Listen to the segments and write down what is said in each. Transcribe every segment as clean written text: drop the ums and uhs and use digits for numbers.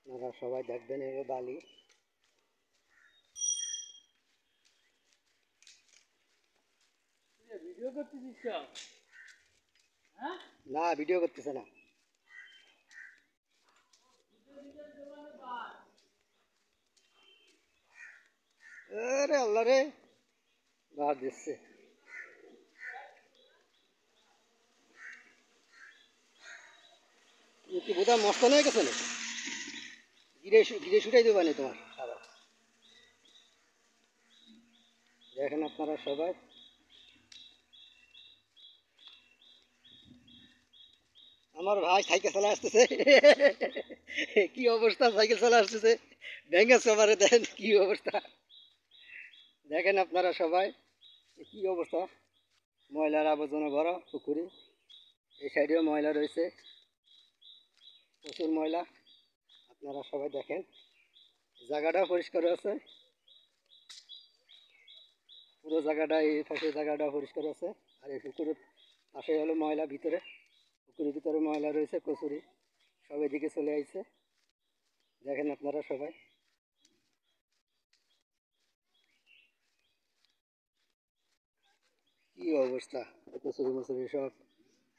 আপনারা সবাই দেখবেন এগুলো বালি। ভিডিও করতেছিস? হ্যাঁ, না ভিডিও করতেছে না। আরে আল্লাহ রে, বাদ দিচ্ছে। কি বোধহয় মস্তান হয়ে গেছে না? গিরে গিরে ছুটাই দেবানি তোমার আবার। দেখেন আপনারা সবাই, আমার ভাই সাইকেল চালা আসতেছে। কি অবস্থা, সাইকেল চালা আসতেছে, ভেঙে সবারে দেন কি অবস্থা। দেখেন আপনারা সবাই কি অবস্থা, ময়লার আবর্জনা ভরা পুকুরে। এই সাইডেও ময়লা রয়েছে, প্রচুর ময়লা। আপনারা সবাই দেখেন, জায়গাটাও পরিষ্কার আছে, পুরো জায়গাটা, এই পাশে জায়গাটা পরিষ্কার আছে। আর এই পুকুরের পাশে হলো ময়লা, ভিতরে পুকুরের ভিতরে ময়লা রয়েছে কচুরি, সব এদিকে চলে আইছে। দেখেন আপনারা সবাই, কি অবস্থা, কচুরি মচুরি সব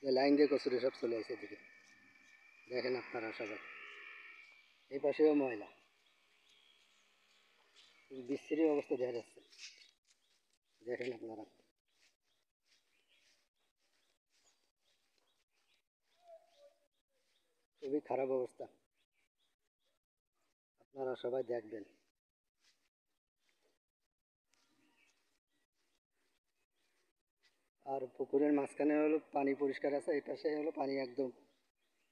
লাইন দিয়ে কচুরি সব চলে আসে এদিকে। দেখেন আপনারা সবাই, এই পাশেও ময়লা, বিশ্রী অবস্থা দেখা যাচ্ছে। দেখেন আপনারা, খুবই খারাপ অবস্থা। আপনারা সবাই দেখবেন। আর পুকুরের মাঝখানে হলো পানি পরিষ্কার আছে, এই পাশে হলো পানি একদম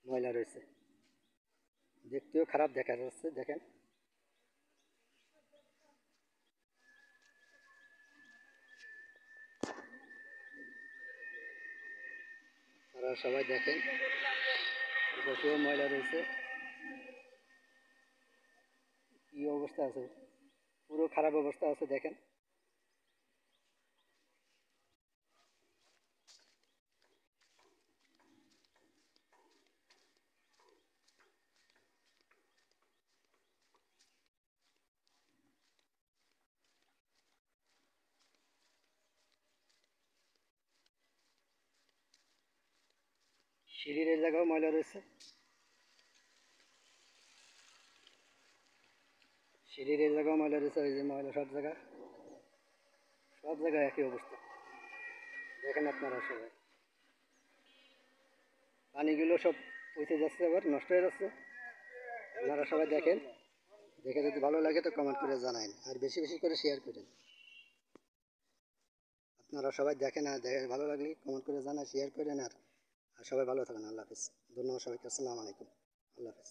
ময়লা রয়েছে, দেখতেও খারাপ দেখা যাচ্ছে। দেখেন আপনারা সবাই দেখেন, এই পাশেও ময়লা রয়েছে, কি অবস্থা আছে, পুরো খারাপ অবস্থা আছে। দেখেন সিঁড়ির এই জায়গাও ময়লা রয়েছে, সিঁড়ির এই জায়গাও ময়লা রয়েছে, ওই যে ময়লা সব জায়গা, সব জায়গায় একই অবস্থা। দেখেন আপনারা সবাই, পানিগুলো সব পচে যাচ্ছে, আবার নষ্ট হয়ে যাচ্ছে। আপনারা সবাই দেখেন, দেখে যদি ভালো লাগে তো কমেন্ট করে জানান, আর বেশি বেশি করে শেয়ার করেন। আপনারা সবাই দেখেন, আর দেখে ভালো লাগলে কমেন্ট করে জানান, শেয়ার করেন। আর সবাই ভালো থাকেন। আল্লাহ হাফিজ। ধন্যবাদ সবাইকে। আসসালামু আলাইকুম। আল্লাহ হাফিজ।